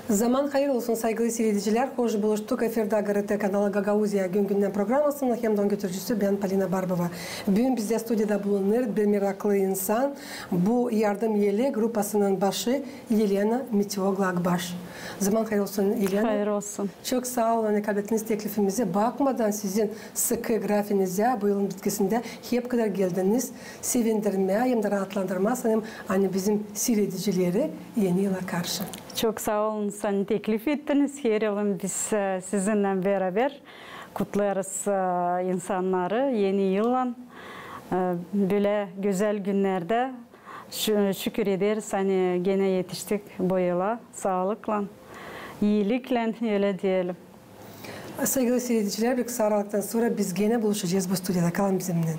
Zaman hayır olsun saygılı seyirciler. Hoş buluştuk. Efirde GRT kanalı Gagauzya gün-günden programmasının hemden götürücüsü ben Polina Barbova. Bugün bizde stüdyoda bulunur bir meraklı insan. Bu yardım yeli grupasının başı Yelena Mitioglag-Baş. Zaman hayır olsun Yelena. Hayır olsun. Çok sağ olun. Kabulünüz teklifimize bakmadan sizin sıkı grafinize bu yılın bitkisinde hep kadar geldiniz. Sevindirmeye hem de rahatlandırmaya sanırım hani bizim seyredicileri yeni yıla karşı. Çok sağ olun, sen teklif ettiniz. Her yılın biz sizinle beraber kutlarız insanları yeni yılla. Böyle güzel günlerde şükür ederiz. Hani gene yetiştik bu yıla sağlıkla, iyilikle öyle diyelim. Saygılı seyirciler, bir kısa aralıktan sonra biz gene buluşacağız bu stüdyoda. Kalın bizimle.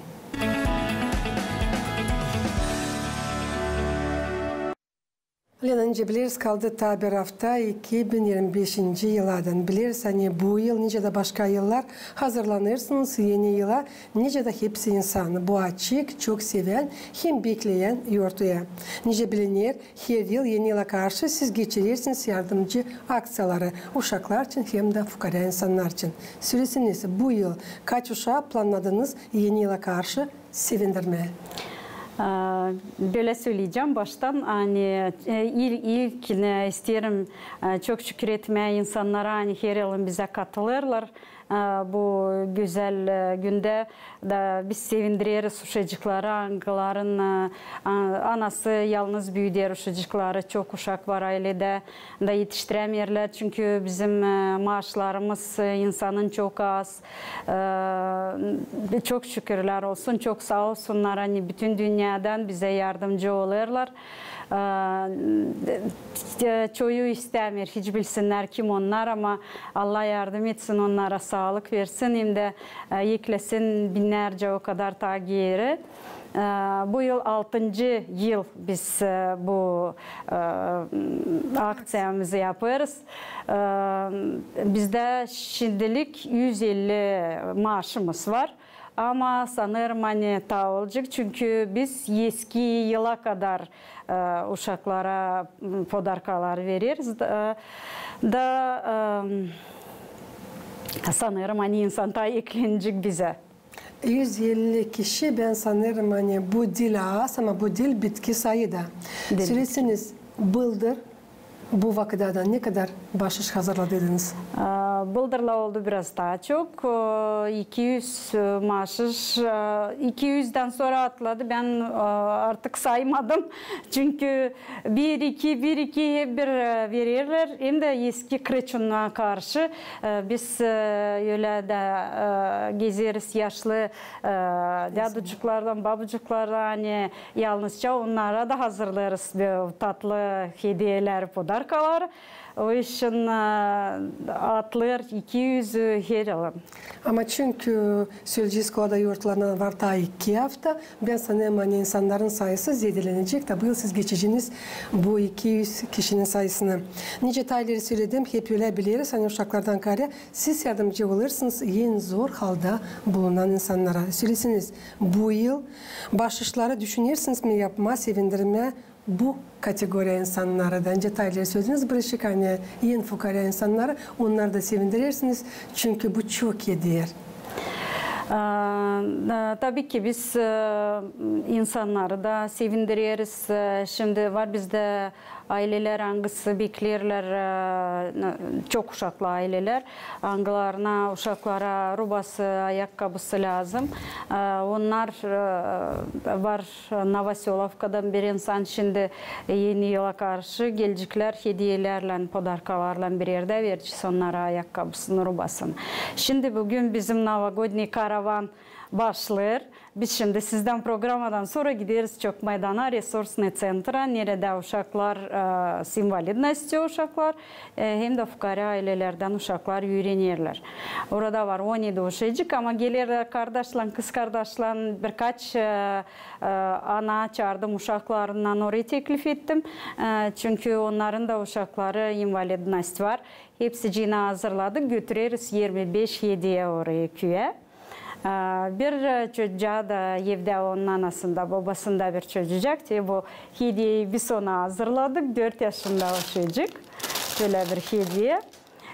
Lena'nca biliriz kaldı ta bir hafta 2025. yıladan. Biliriz hani bu yıl nice de başka yıllar hazırlanırsınız yeni yıla. Nice de hepsi insan. Bu açık, çok seven, hem bekleyen yurtuya. Nice bilinir her yıl yeni yıla karşı siz geçirirsiniz yardımcı aksiyaları. Uşaklar için hem de fukara insanlar için. Söylesiniz bu yıl kaç uşağı planladınız yeni yıla karşı sevindirmeye? Böyle söyleyeceğim baştan hani ilk isterim çok şükür etmeye insanlara hani her yılın bize katılırlar. Bu güzel günde de biz sevindiririz uşacıkları, anıların anası yalnız büyüdür uşacıkları, çok uşak var ailede da yetiştiremiyorlar çünkü bizim maaşlarımız insanın çok az. Çok şükürler olsun, çok sağ olsunlar hani bütün dünyadan bize yardımcı olurlar. Çoğu istemiyor, hiç bilsinler kim onlar ama Allah yardım etsin onlara, sağlık versin hem de yüklesin binlerce o kadar tagiri. Bu yıl 6. yıl biz bu aksiyamızı yaparız. Bizde şimdilik 150 maaşımız var. Ama sanırım hani ta olacak çünkü biz eski yıla kadar uşaklara podarkalar veririz sanırım hani insan ta eklenecek bize. 150 kişi ben sanırım hani bu dil az ama bu dil bitki sayıda. Söylesiniz bıldır bu vakıda ne kadar bahşiş hazırladınız? Bıldırla oldu biraz daha çok. 200 maaşış. 200'den sonra atladı. Ben artık saymadım. Çünkü 1-2 hep bir verirler. Hem de eski kreçuna karşı biz öyle de gezeriz yaşlı dadıcıklardan, babacıklardan hani yalnızca onlara da hazırlarız tatlı hediyeler, podarkalar. O için atlar 200 her yıl. Ama çünkü Sölcüsko'da yurtlarına var ta 2 hafta. Ben sanırım hani insanların sayısı zedelenecek. Da bu yıl siz geçeceğiniz bu 200 kişinin sayısını. Nice tayları söyledim. Hep öyle biliriz. Hani uşaklardan kare siz yardımcı olursunuz en zor halde bulunan insanlara. Söylesiniz bu yıl bahşişleri düşünürsünüz mü yapma, sevindirme bu kategori insanlara da önce tayları söylediniz. Bırakık hani en fukara insanları onları da sevindirirsiniz. Çünkü bu çok iyi değer. Tabii ki biz insanları da sevindiririz. Şimdi var bizde aileler hangisi beklerler, çok uşaklı aileler. Hangilerine uşaklara rubası, ayakkabısı lazım. Onlar var Novoselovka'dan bir insan şimdi yeni yıla karşı gelecekler hediyelerle, podarkalarla bir yerde vereceğiz onlara ayakkabısını, rubasını. Şimdi bugün bizim Novogodniy karavan başlar. Biz şimdi sizden programadan sonra gideriz çok maydana resursne centra nerede uşaklar invalidnosti uşaklar hem de fukara ailelerden uşaklar öğrenirler. Orada var 17 uşacık ama gelir kardeşler, kız kardeşler birkaç ana çağırdım uşaklarından oraya teklif ettim. Çünkü onların da uşakları invalidnosti var. Hepsi cina hazırladık. Götüreriz 25 hediye oraya köye. Bir çocuğa da evde onun anasında, babasında bir çocuk. Bu hediyeyi biz ona hazırladık. 4 yaşında o çocuk. Böyle bir hediye.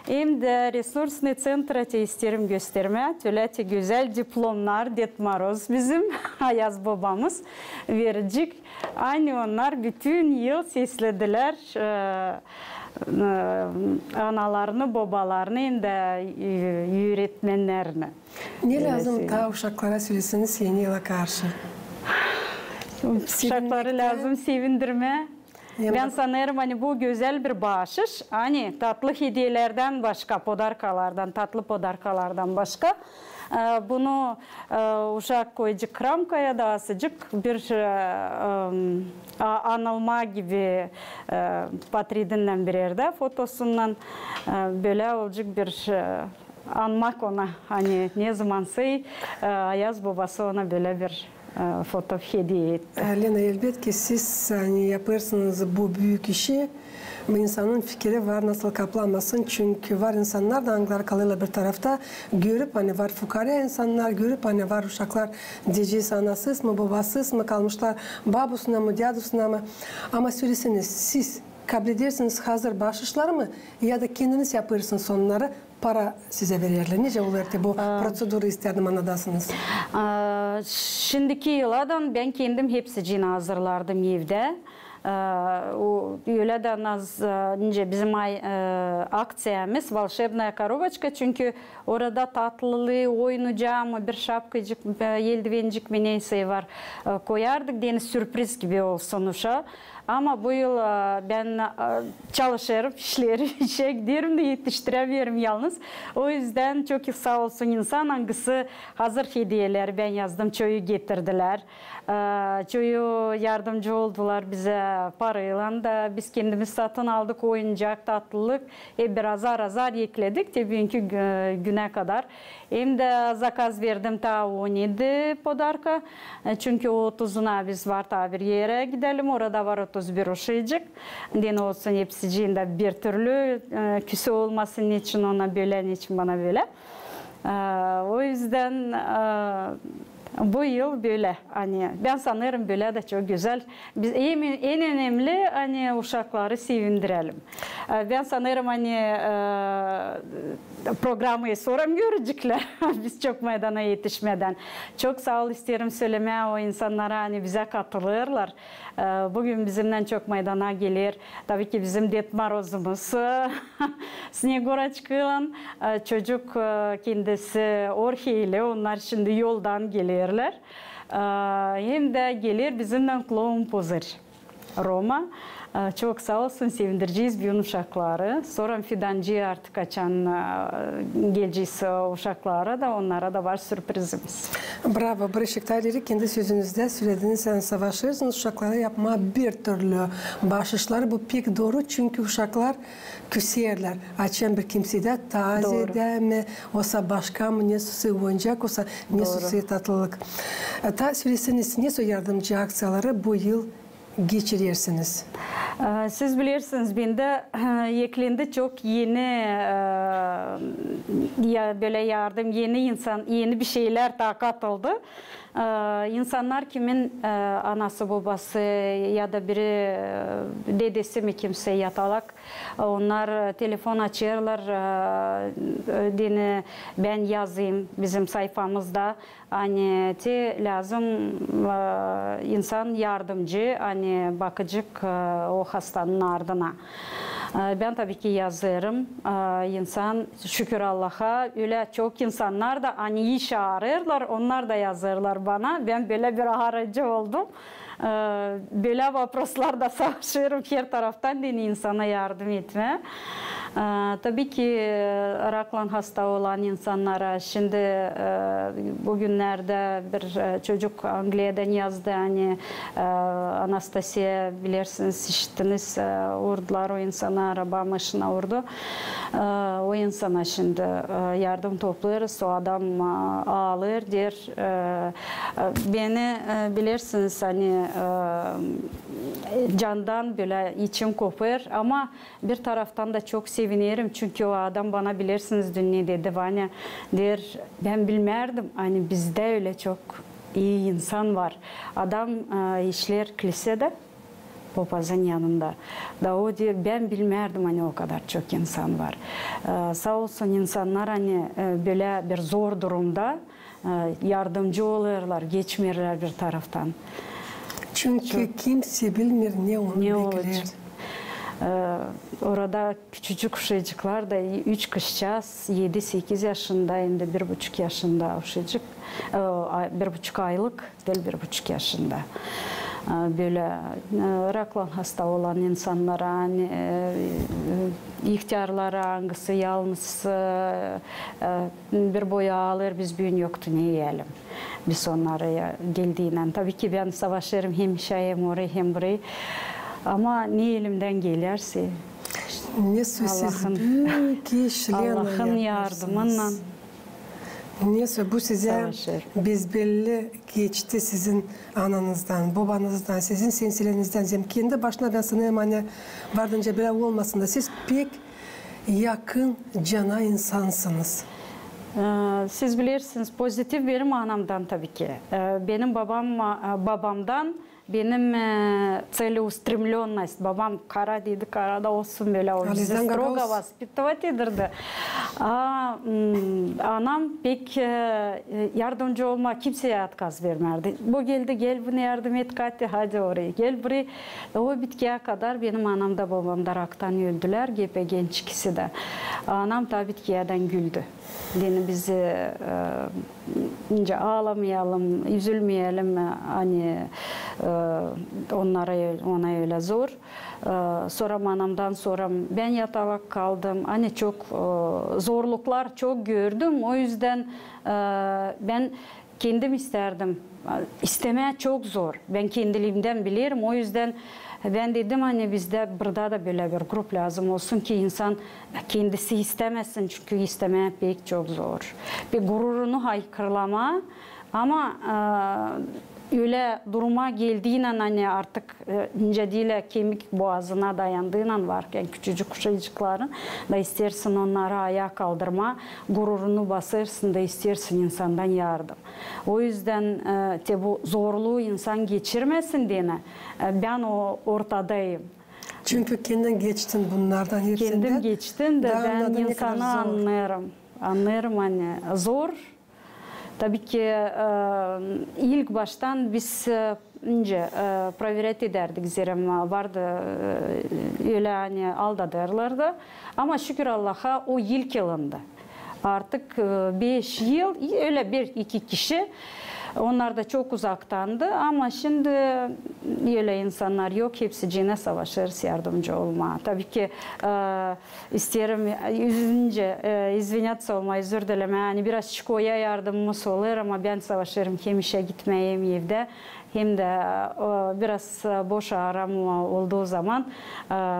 Hem de resursne centra isterim gösterme. Böyle güzel diplomlar, Det Moroz bizim Ayaz babamız verecek. Aynı onlar bütün yıl seslediler. Analarını, babalarını hem de öğretmenlerini. Ne lazım ta uşaklara söyleseniz yeni yıla karşı? Uşakları lazım sevindirme. Ben sanırım hani bu güzel bir bağışış. Hani tatlı hediyelerden başka, podarkalardan, tatlı podarkalardan başka. Bunu uşak koyacak kramkaya da asıcık bir anılma gibi Patridinden bir yerde fotosundan böyle olacak bir anmak ona. Hani ne zamansa Ayaz babası ona böyle bir foto hediye etti. Lena, elbet ki siz hani yaparsınız bu büyük işi. İnsanın fikri var nasıl kaplanmasın. Çünkü var insanlar da anglar kalırlar bir tarafta. Görüp hani var fukara insanlar, görüp hani var uşaklar diyeceğiz anasız mı babasız mı kalmışlar. Babusuna mı diyadusuna mı. Ama söyleseniz siz kabul edersiniz hazır bağışlar mı? Ya da kendiniz yaparsınız onları. Para size verirler. Nece olur ki bu prosedürü isterdim anladasınız? Şimdiki yıladan ben kendim hepsini hazırlardım evde. Öyle de bizim aktsiyamız Volшебная коробочка çünkü orada tatlılığı oynayacağım bir şapkacık, eldivencik mi neyse var koyardık. Deniz sürpriz gibi olsun uşağı. Ama bu yıl ben çalışırım, işe giderim de yetiştiremiyorum yalnız. O yüzden çok sağ olsun insan hangisi hazır hediyeler ben yazdım, çoğu getirdiler. Çoğu yardımcı oldular bize parayla da biz kendimiz satın aldık oyuncak, tatlılık. Biraz azar ekledik bugünkü güne kadar. Hem de zakaz verdim ta 17 podarka. Çünkü 30'una biz var ta bir yere gidelim. Orada var 31 uşayacak. Den olsun hepsiciğinde bir türlü küsü olmasın için ona böyle, için bana böyle. O yüzden bu yıl böyle hani ben sanırım böyle de çok güzel. Biz en önemli hani uşakları sevindirelim. Ben sanırım hani programı sonra görecekler. Biz çok meydana yetişmeden. Çok sağ ol isterim söylemeye o insanlara hani bize katılırlar. Bugün bizimle çok meydana gelir. Tabii ki bizim Det Moroz'umuz Sneguraçka'yla çocuk kendisi Orheyli. Onlar şimdi yoldan gelirler. Hem de gelir bizimle Kloun Puzır Roma. Çok sağ olsun sevindireceğiz bütün uşakları. Sonra fidancı artık açan geleceğiz uşaklara da onlara da var sürprizimiz. Bravo. Barışıklarları kendi sözünüzde söylediğiniz sen savaşırsınız uşaklara yapma bir türlü bağışışları. Bu pek doğru çünkü uşaklar küserler. Açan bir kimsede tazede mi, olsa başka mı, ne susu oyuncak, olsa ne susu tatlılık. Ta söyleseniz ne yardımcı aksiyaları bu yıl geçirirsiniz? Siz bilirsiniz bende eklendi çok yeni böyle yardım, yeni bir şeyler daha katıldı. İnsanlar kimin anası babası ya da biri dedesi mi kimse yatalak onlar telefon açıyorlar dini ben yazayım bizim sayfamızda hani lazım insan yardımcı hani bakıcık o hastanın ardına. Ben tabii ki yazarım. İnsan şükür Allah'a öyle çok insanlar da hani iş ararlar onlar da yazarlar bana. Ben böyle bir aracı oldum. Böyle vaproslarda savaşıyorum her taraftan dini insana yardım etme. Tabii ki rakla hasta olan insanlara şimdi bugünlerde bir çocuk Angliya'dan yazdı. Hani Anastasia bilirsiniz işittiniz vurdular o insana araba maşına vurdu. O insana şimdi yardım topluyoruz. O adam ağlıyor der. Beni bilirsiniz hani candan böyle içim kopar ama bir taraftan da çok sevinirim çünkü o adam bana bilirsiniz dün ne dedi bana der ben bilmerdim hani bizde öyle çok iyi insan var. Adam işler kilisede papazın yanında. Da o diyor ben bilmerdim hani o kadar çok insan var. Sağ olsun insanlar hani böyle bir zor durumda yardımcı oluyorlar, geçmiyorlar bir taraftan. Çünkü kimse bilmiyor ne onu bekler. Orada küçücük uşacıklar da 3 kızcağız 7-8 yaşında hem de 1,5 yaşında uşacık 1,5 aylık değil 1,5 yaşında. Böyle rakla hasta olan insanlara hani ihtiyarlara hangisi yalnız bir boya alır biz büyün yoktu ne yiyelim. Biz onlara geldiğinden tabii ki ben savaşırım hem hem orayı hem burayı ama ne elimden gelirse ne sözsüz büyük işlerle Allah'ın yardımıyla neyse bu size biz belli geçti sizin ananızdan, babanızdan, sizin sensilenizden. Kendi başına ben sanırım hani vardınca bile olmasın da siz pek yakın cana insansınız. Siz bilirsiniz pozitif benim anamdan tabii ki. Benim babamdan benim целеустремленность. Babam kara dedi, karada olsun böyle. O bizi strogo vaspitovat edirdi. Anam pek yardımcı olma, kimseye atkaz vermerdi. Bu geldi, gel buna yardım et Katya, hadi oraya. Gel buraya. O bitkiye kadar benim anam da babam da raktan öldüler. Gepe genç ikisi de. Anam da bitkiyeden güldü. Yani bizi ince ağlamayalım, üzülmeyelim hani ona öyle zor. Sonra anamdan sonra ben yatalak kaldım. Hani çok zorluklar çok gördüm. O yüzden ben kendim isterdim. İstemeye çok zor. Ben kendiliğimden bilirim. O yüzden ben dedim hani bizde burada da böyle bir grup lazım olsun ki insan kendisi istemesin çünkü istemeye pek çok zor. Bir gururunu haykırlama ama öyle duruma geldiğinden hani artık ince değil kemik boğazına dayandığından varken küçücük kuşacıkların da istersin onları ayağa kaldırma, gururunu basırsın da istersin insandan yardım. O yüzden bu zorluğu insan geçirmesin diye ben o ortadayım. Çünkü kendin geçtin bunlardan hepsinden. Kendim geçtim de ben insanı anlarım. Anlarım hani zor. Tabii ki ilk baştan biz önce provyeret ederdik zirem vardı öyle hani aldatırlardı ama şükür Allah'a o ilk yılında artık 5 yıl öyle 1-2 kişi onlar da çok uzaktandı ama şimdi öyle insanlar yok hepsi cine savaşırız yardımcı olma. Tabii ki isterim üzünce izvinyatsa olma özür dileme yani biraz şikoya yardımımız olur ama ben savaşırım hem işe gitmeyeyim evde hem de biraz boş aram olduğu zaman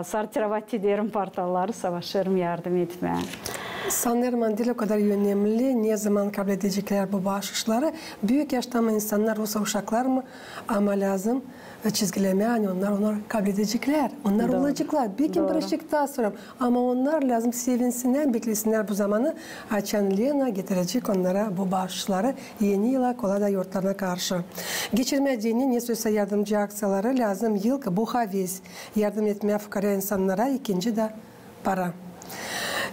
sortirovать ederim portalları savaşırım yardım etmeye. Sanırım dil o kadar önemli. Ne zaman kabul edecekler bu bağışışları? Büyük yaşta mı insanlar, olsa uşaklar mı? Ama lazım çizgileme yani onlar kabul edecekler. Onlar olacaklar. Bir gün barışık daha sonra. Ama onlar lazım sevinsinler, beklesinler bu zamanı. Açan Lena getirecek onlara bu bağışışları yeni yıla kolada yurtlarına karşı. Geçirme dini ne sözse yardımcı aksiyaları lazım yıl bu haviz. Yardım etmeye fukara insanlara ikinci de para.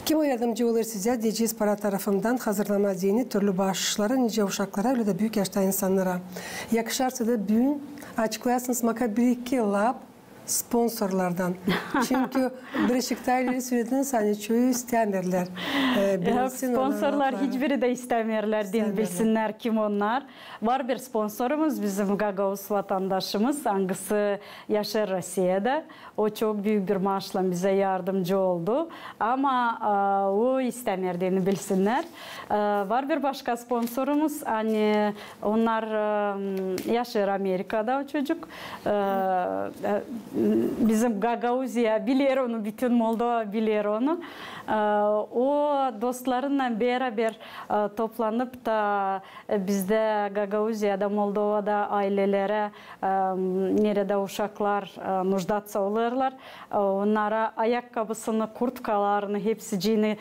Kim o yardımcı olur size? Diyeceğiz para tarafından hazırlama dini türlü bağışlara, nice uşaklara, öyle de büyük yaşta insanlara. Yakışarsa da büyün açıklayasınız maka bir iki lap sponsorlardan. Çünkü Beşiktaş'ı söylediğiniz hani çoğu istemirler. Sponsorlar hiçbiri de istemirler din bilsinler kim onlar. Var bir sponsorumuz bizim Gagavuz vatandaşımız. Hangisi yaşar Rusya'da. O çok büyük bir maaşla bize yardımcı oldu. Ama o istemirdiğini bilsinler. Var bir başka sponsorumuz. Hani onlar yaşar Amerika'da o çocuk. Bizim Gagavuzya bilir onu, bütün Moldova bilir onu. O dostlarınla beraber toplanıp da bizde Gagavuzya'da, Moldova'da ailelere nerede uşaklar нуждаться olurlar. Onlara ayakkabısını, kurtkalarını, hepsini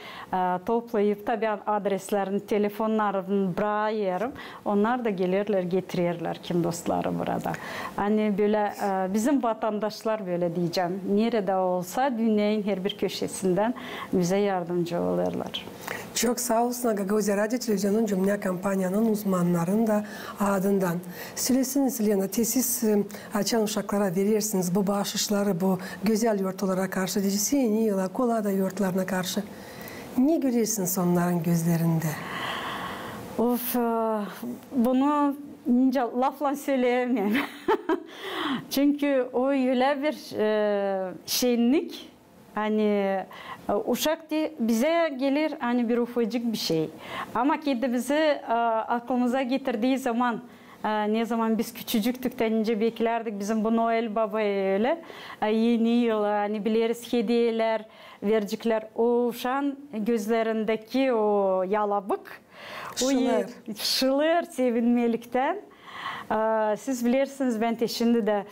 toplayıp tabii adreslerini, telefonlarını bırakıyorum. Onlar da gelirler, getirirler kim dostları burada. Hani böyle bizim vatandaşlar böyle diyeceğim. Nerede olsa dünyanın her bir köşesinden bize yardımcı olurlar. Çok sağ olsun Gagavuzya Radyo Televizyonu'nun Cümle Kampanyanın uzmanlarının da adından. Söylesiniz Lena, tesis açan uşaklara verirsiniz bu bağışışları, bu güzel yurtlara karşı, yeni yıla, kolada yurtlarına karşı. Ne görürsünüz onların gözlerinde? Of, bunu lafla söyleyemem. Çünkü o öyle bir şenlik. Hani uşak bize gelir hani bir ufacık bir şey. Ama kendimizi aklımıza getirdiği zaman ne zaman biz küçücüktük önce beklerdik bizim bu Noel Baba'yı öyle. Yeni yıl hani biliriz hediyeler verecekler. O uşağın gözlerindeki o yalabık. Şılır sevinmelikten. Siz bilirsiniz ben de şimdi de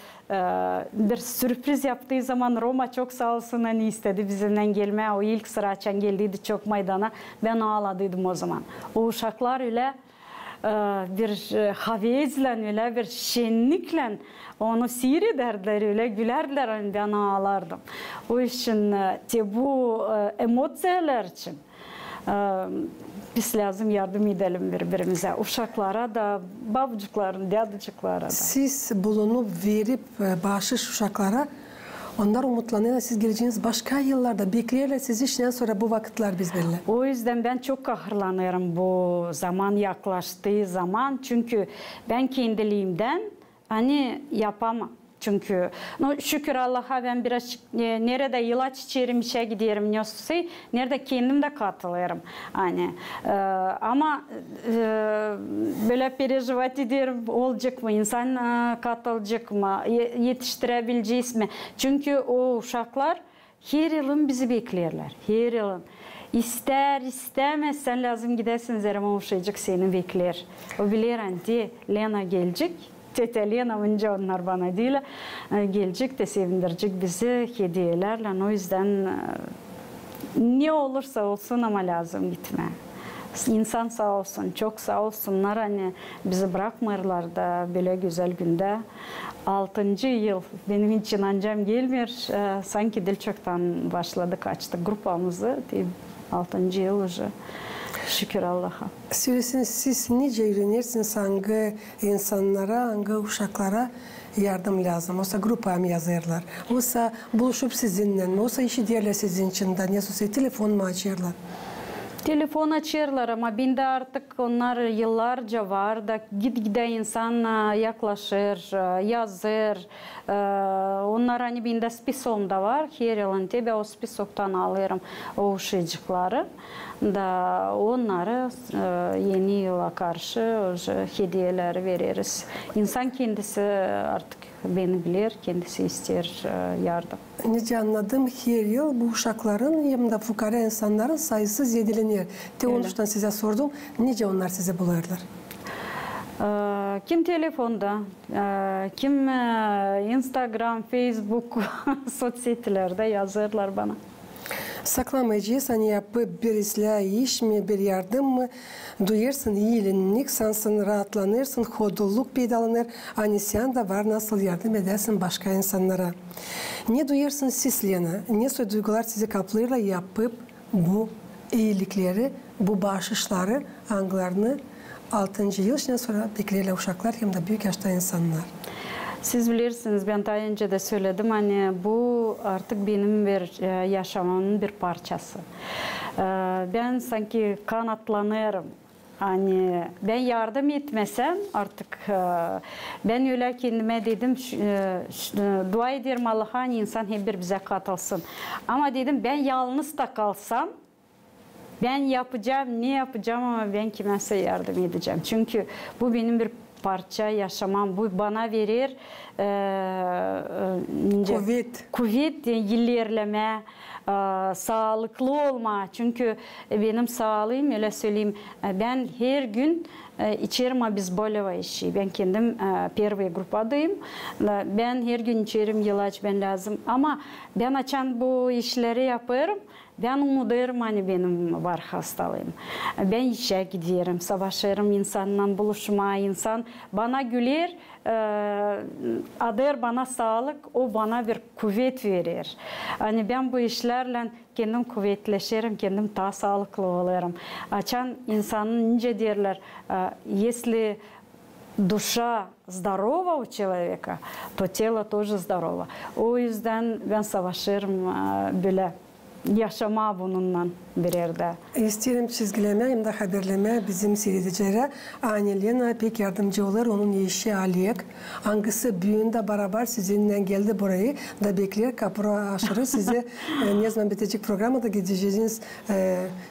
bir sürpriz yaptığı zaman Roma çok sağ olsun hani istedi bizimle gelmeye. O ilk sıra açan geldiydi çok maydana. Ben ağladıydım o zaman. O uşaklar öyle bir havezle öyle bir şenlikle onu seyrederler öyle gülerler ben ağlardım. O için bu emosiyalar için biz lazım yardım edelim birbirimize. Uşaklara da, babacıkların, dadıcıklara da. Siz bulunup verip bağışış uşaklara, onlar umutlanıyorlar. Siz geleceğiniz başka yıllarda bekliyorlar sizi işten sonra bu vakitler biz belli. O yüzden ben çok kahırlanıyorum bu zaman yaklaştığı zaman. Çünkü ben kendiliğimden hani yapamam. Çünkü şükür Allah'a ben biraz nerede ilaç içerim, işe giderim, nerede kendim de katılıyorum. Hani, ama böyle perişvat ederim, olacak mı, insan katılacak mı, yetiştirebileceğiz mi? Çünkü o uşaklar her yılın bizi beklerler, her yılın. İster istemez sen lazım gidersin Zerman uşacık seni bekler. O bilir anti, Lena gelecek. Tete Lena önce onlar bana değil, gelecek de sevindirecek bizi hediyelerle. O yüzden ne olursa olsun ama lazım gitme. İnsan sağ olsun, çok sağ olsunlar hani bizi bırakmıyorlar da böyle güzel günde. 6. yıl benim hiç inancım gelmiyor. Sanki dil çoktan başladık, açtık grupamızı. 6. yıl уже. Şükür Allah'a. Söylesiniz siz nice öğrenirsiniz hangi insanlara, hangi uşaklara yardım lazım. Olsa grupa mı yazarlar? Olsa buluşup sizinle mi? Olsa işi diğerler sizin için de. Ne telefon mu açarlar? Telefon açarlar ama bende artık onlar yıllarca var da gitgide insan yaklaşır, yazır. Onlar hani bende spisomda var. Her yılın tabi o spisoktan alırım o uşacıkları. Da onları yeni yıla karşı hediyeler veririz. İnsan kendisi artık beni bilir, kendisi ister yardım. Nece anladım, her yıl bu uşakların hem de fukara insanların sayısı zedeleniyor. Onun için size sordum, nece onlar size bulurlar? Kim telefonda, kim Instagram, Facebook, sosyetелerde yazırlar bana. Saklamayacağız, hani yapıp bir ıslah iş mi, bir yardım mı, duyarsın iyilik, sansın rahatlanırsın, hoduluk peydalanır, hani sen de var nasıl yardım edersin başka insanlara. Ne duyarsın siz Lena, ne duygular sizi kaplarıyla yapıp bu iyilikleri, bu bağışışları, anglarını 6. yıl sonra beklerler uşaklar hem de büyük yaşta insanlar. Siz bilirsiniz, ben daha önce de söyledim, hani bu artık benim bir yaşamımın bir parçası. Ben sanki kanatlanıyorum. Hani ben yardım etmesem artık ben öyle kendime dedim dua ederim Allah'a hani insan hep bir bize katılsın. Ama dedim ben yalnız da kalsam ben yapacağım, ne yapacağım ama ben kimse yardım edeceğim. Çünkü bu benim bir parça yaşamam. Bu bana verir kuvvet, ilerleme, sağlıklı olma. Çünkü benim sağlığım, öyle söyleyeyim, ben her gün içerim обезболивающий. Ben kendim первый grupadayım. Ben her gün içerim ilaç, ben lazım. Ama ben açan bu işleri yaparım. Ben umudarım hani benim var hastalığım. Ben işe giderim, savaşırım insanla buluşma, insan bana güler, adır bana sağlık, o bana bir kuvvet verir. Hani ben bu işlerle kendim kuvvetleşirim, kendim daha sağlıklı olurum. Açan insanın ince derler, если душа здорова у человека, то тело тоже здорово. O yüzden ben savaşırım böyle. Yaşama bununla bir yerde. İsterim çizgileme hem de haberleme bizim seyredicilere. Annelena pek yardımcı olur. Onun işi Aliyek. Hangisi büyüğünde beraber sizinle geldi burayı da bekler. Kapı aşırı size ne zaman bitecek programda da gideceğiniz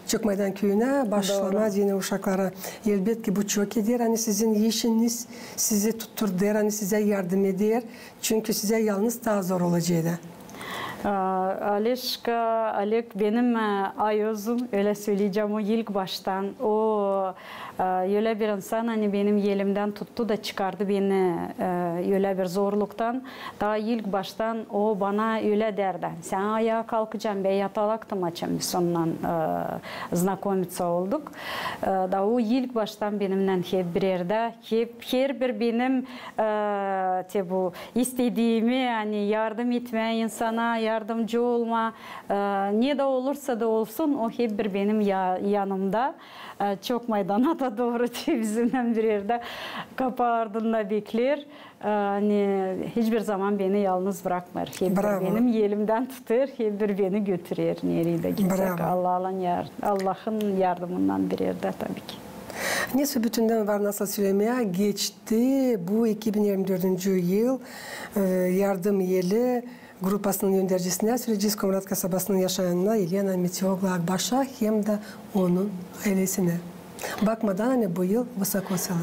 Çökmeydan köyüne başlama yeni uşaklara. Elbette bu çok eder. Hani sizin işiniz sizi tuttur der. Hani size yardım eder. Çünkü size yalnız daha zor olacağı. Alek benim ayozum, öyle söyleyeceğim, o ilk baştan o öyle bir insan hani benim elimden tuttu da çıkardı beni öyle bir zorluktan. Daha ilk baştan o bana öyle derdi. Sen ayağa kalkacaksın, ben yatalaktım açım. Biz onunla знакомиться olduk. Da o ilk baştan benimle hep bir yerde, hep her bir benim bu istediğimi yani yardım etme insana, yardımcı olma, ne de olursa da olsun o hep bir benim yanımda. Çok meydana da doğru bizimle bir yerde kapı ardında bekler. Hani hiçbir zaman beni yalnız bırakmır. Hep benim elimden tutar, hep bir beni götürür nereye de gitsek. Allah'ın yardımından bir yerde tabii ki. Neyse bütünden var nasıl söylemeye geçti. Bu 2024 yıl yardım yeli grupasının yöneticisine, Süreciz Komrat kasabasının yaşayanına Elena Meteoglu Akbaş'a hem de onun ailesine. Bakmadan hani bu yıl Vysokosa'lı.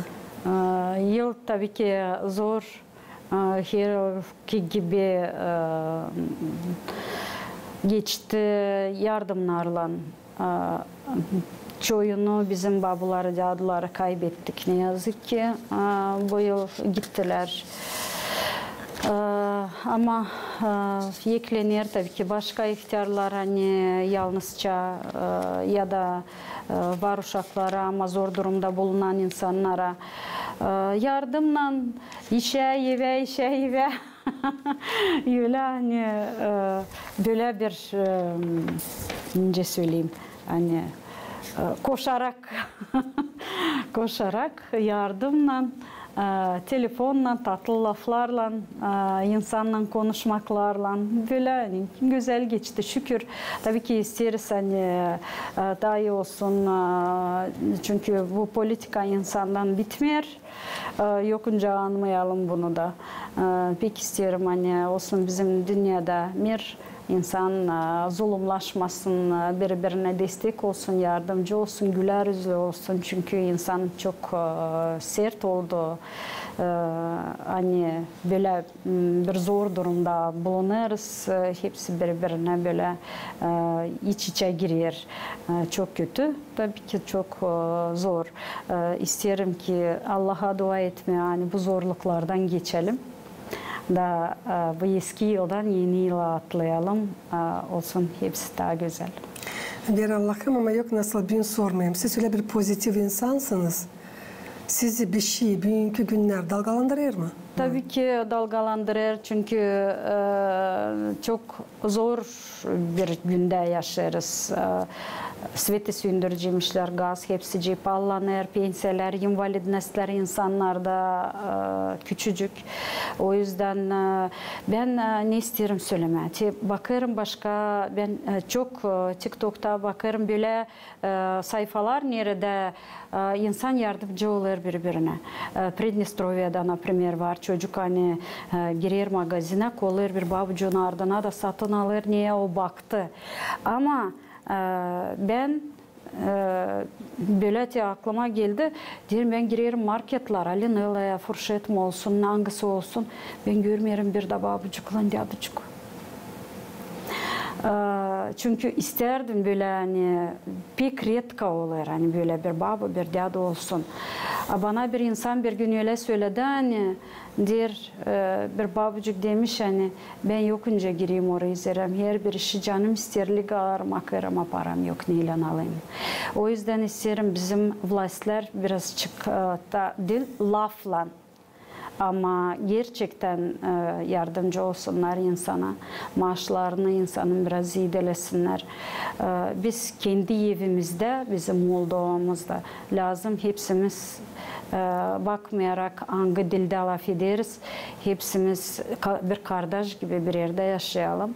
Yıl tabii ki zor. Her gibi geçti yardımlarla. Çoğunu bizim babaları, dadıları kaybettik ne yazık ki. Bu yıl gittiler. Ama yeklenir tabii ki başka ihtiyarlar hani yalnızca ya da var uşaklara ama zor durumda bulunan insanlara yardımla işe eve öyle hani böyle bir ince söyleyeyim hani koşarak yardımla telefonla, tatlı laflarla, insanla konuşmaklarla böyle güzel geçti şükür. Tabii ki isteriz hani daha iyi olsun çünkü bu politika insandan bitmiyor. Yokunca anmayalım bunu da. Pek isterim hani olsun bizim dünyada mir. İnsan zulümlaşmasın, birbirine destek olsun, yardımcı olsun, güler yüzlü olsun. Çünkü insan çok sert oldu. Hani böyle bir zor durumda bulunuruz. Hepsi birbirine böyle iç içe girer. Çok kötü. Tabii ki çok zor. İsterim ki Allah'a dua etme, yani bu zorluklardan geçelim. Da bu eski yıldan yeni yıla atlayalım. Olsun hepsi daha güzel. Bir Allah'ım ama yok nasıl ben sormayayım. Siz öyle bir pozitif insansınız. Sizi bir şey bugünkü günler dalgalandırır mı? Tabii ki dalgalandırır çünkü çok zor bir günde yaşarız. sveti söndürücüymüşler, gaz hepsi cepallanır, pensiyeler, invalidnesler insanlarda küçücük. O yüzden ben ne isterim söyleme. Bakarım başka, ben çok TikTok'ta bakarım böyle sayfalar nerede insan yardımcı olur birbirine. Pridnestrovye'da, например, var. Çocuk hani girer magazine, kollar bir babucuğun ardına da satın alır, niye o baktı. Ama ben böyle aklıma geldi. Derim ben girerim marketler, alinelaya, fırşet mi olsun, hangisi olsun. Ben görmeyelim bir de babucukla dadıcık. Çünkü isterdim böyle hani pek redka olur hani böyle bir baba bir dadı olsun. Bana bir insan bir gün öyle söyledi hani der bir babucuk demiş hani ben yokunca gireyim oraya izlerim. Her bir işi canım isterlik alırım akarım param yok neyle alayım. O yüzden isterim bizim vlastlar birazcık da değil lafla. Ama gerçekten yardımcı olsunlar insana, maaşlarını insanın biraz ziyadelesinler. Biz kendi evimizde, bizim Moldova'mızda lazım hepsimiz bakmayarak hangi dilde laf ederiz, hepsimiz bir kardeş gibi bir yerde yaşayalım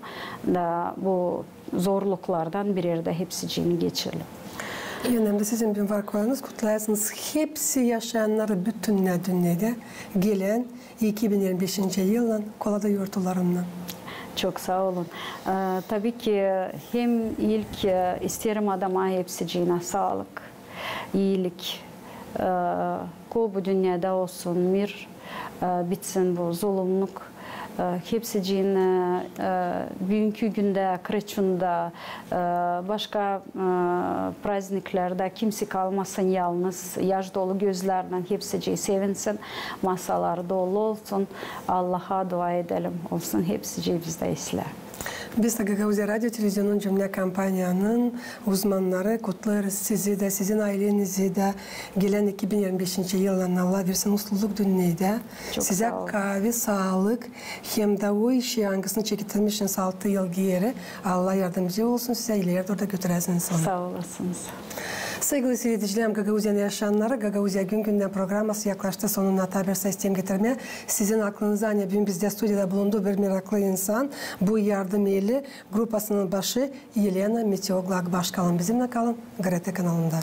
da bu zorluklardan bir yerde hepsini geçirelim. Önemli sizin bir varlıklarınız kutlayasınız. Hepsi yaşayanları bütün dünyada gelen 2025 yılın Kolada yurtlarından. Çok sağ olun. Tabii ki hem ilk isterim adama hepsicine sağlık, iyilik, bu dünyada olsun, mir, bitsin bu zulümlük. Hepsicine bugünkü günde, Kreçun'da, başka prazniklerde kimse kalmasın yalnız, yaş dolu gözlerden hepsici sevinsin, masalar dolu olsun, Allah'a dua edelim olsun, hepsici bizde isler. Biz de Gagauzya Radyo Televizyonun cümle kampanyanın uzmanları kutlarız sizi de, sizin ailenizi de gelen 2025 yıldan Allah versin mutluluk dünyada. Size kahve, sağlık, hem de o işi hangisini çektirmişsiniz 6 yıl geri. Allah yardımcı olsun size, ileride orada götüresiniz. Sağ olasınız. Sevgili seyircilerim, Gagauzya'nın yaşayanları, Gagauzya gün günden programması yaklaştı sonuna haber sistem getirmeye. Sizin aklınıza hani bugün bizde stüdyoda bulunduğu bir meraklı insan, bu yardım eli grupasının başı Yelena Meteoglak. Baş kalın bizimle kalın, GRT kanalında.